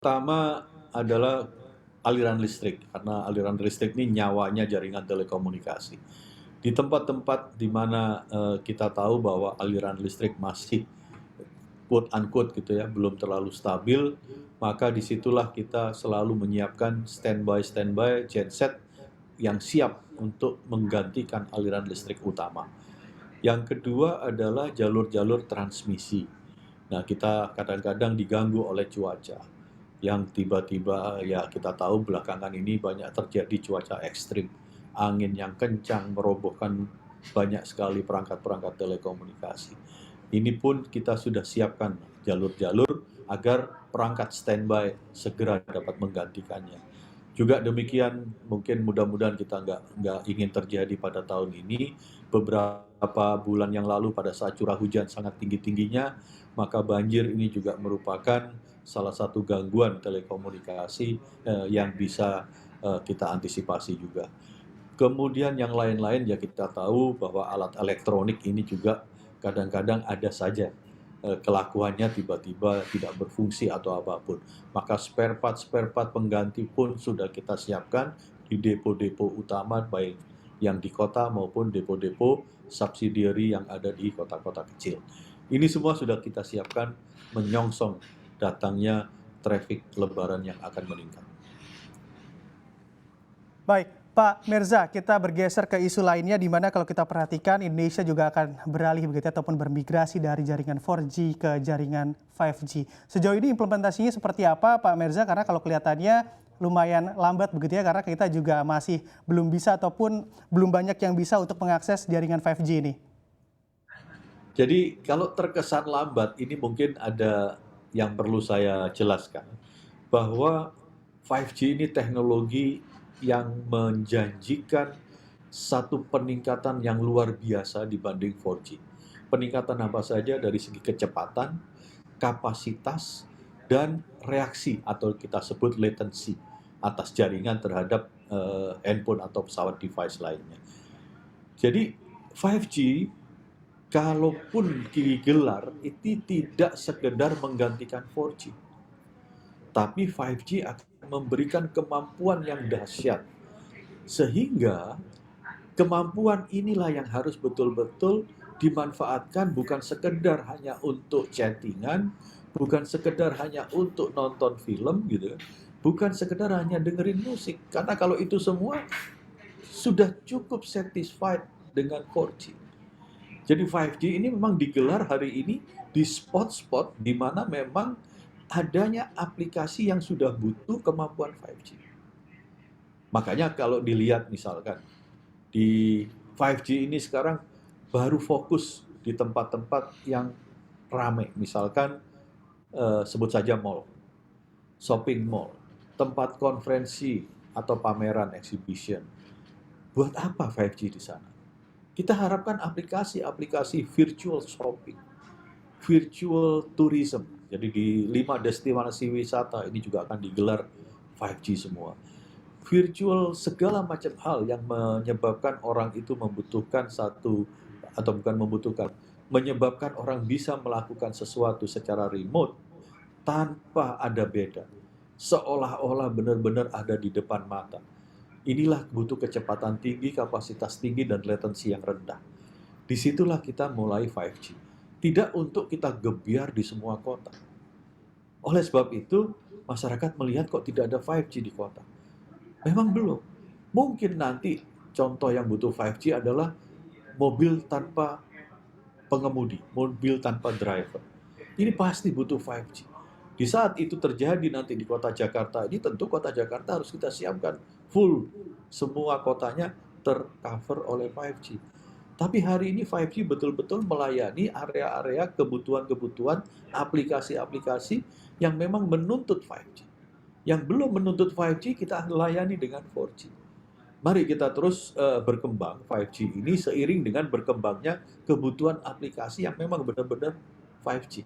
Pertama adalah aliran listrik, karena aliran listrik ini nyawanya jaringan telekomunikasi. Di tempat-tempat di mana kita tahu bahwa aliran listrik masih quote unquote gitu ya, belum terlalu stabil, maka disitulah kita selalu menyiapkan standby genset yang siap untuk menggantikan aliran listrik utama. Yang kedua adalah jalur-jalur transmisi. Nah, kita kadang-kadang diganggu oleh cuaca yang tiba-tiba, ya kita tahu belakangan ini banyak terjadi cuaca ekstrim, angin yang kencang merobohkan banyak sekali perangkat-perangkat telekomunikasi. Ini pun kita sudah siapkan jalur-jalur agar perangkat standby segera dapat menggantikannya. Juga demikian, mungkin mudah-mudahan kita nggak ingin terjadi pada tahun ini. Beberapa bulan yang lalu pada saat curah hujan sangat tinggi-tingginya, maka banjir ini juga merupakan salah satu gangguan telekomunikasi yang bisa kita antisipasi juga. Kemudian yang lain-lain ya kita tahu bahwa alat elektronik ini juga kadang-kadang ada saja kelakuannya tiba-tiba tidak berfungsi atau apapun. Maka spare part pengganti pun sudah kita siapkan di depo-depo utama, baik yang di kota maupun depo-depo subsidiary yang ada di kota-kota kecil. Ini semua sudah kita siapkan menyongsong datangnya traffic lebaran yang akan meningkat. Baik, Pak Mirza, kita bergeser ke isu lainnya di mana kalau kita perhatikan Indonesia juga akan beralih begitu ataupun bermigrasi dari jaringan 4G ke jaringan 5G. Sejauh ini implementasinya seperti apa, Pak Mirza? Karena kalau kelihatannya lumayan lambat begitu ya, karena kita juga masih belum bisa ataupun belum banyak yang bisa untuk mengakses jaringan 5G ini. Jadi kalau terkesan lambat, ini mungkin ada yang perlu saya jelaskan, bahwa 5G ini teknologi yang menjanjikan satu peningkatan yang luar biasa dibanding 4G. Peningkatan apa saja dari segi kecepatan, kapasitas, dan reaksi atau kita sebut latency atas jaringan terhadap handphone atau pesawat device lainnya. Jadi 5G kalaupun digelar itu tidak sekedar menggantikan 4G. Tapi 5G akan memberikan kemampuan yang dahsyat. Sehingga kemampuan inilah yang harus betul-betul dimanfaatkan, bukan sekedar hanya untuk chattingan, bukan sekedar hanya untuk nonton film gitu, bukan sekedar hanya dengerin musik. Karena kalau itu semua sudah cukup satisfied dengan 4G. Jadi 5G ini memang digelar hari ini di spot-spot di mana memang adanya aplikasi yang sudah butuh kemampuan 5G. Makanya kalau dilihat misalkan di 5G ini sekarang baru fokus di tempat-tempat yang ramai. Misalkan sebut saja mall, shopping mall, tempat konferensi atau pameran exhibition. Buat apa 5G di sana? Kita harapkan aplikasi-aplikasi virtual shopping, virtual tourism. Jadi di 5 destinasi wisata ini juga akan digelar 5G semua. Virtual segala macam hal yang menyebabkan orang itu membutuhkan satu, atau bukan membutuhkan, menyebabkan orang bisa melakukan sesuatu secara remote tanpa ada beda. Seolah-olah benar-benar ada di depan mata. Inilah butuh kecepatan tinggi, kapasitas tinggi, dan latency yang rendah. Disitulah kita mulai 5G. Tidak untuk kita gebiar di semua kota. Oleh sebab itu, masyarakat melihat kok tidak ada 5G di kota. Memang belum. Mungkin nanti contoh yang butuh 5G adalah mobil tanpa pengemudi, mobil tanpa driver. Ini pasti butuh 5G. Di saat itu terjadi nanti di kota Jakarta ini, tentu kota Jakarta harus kita siapkan full, semua kotanya tercover oleh 5G. Tapi hari ini 5G betul-betul melayani area-area kebutuhan-kebutuhan aplikasi-aplikasi yang memang menuntut 5G. Yang belum menuntut 5G kita layani dengan 4G. Mari kita terus berkembang 5G ini seiring dengan berkembangnya kebutuhan aplikasi yang memang benar-benar 5G.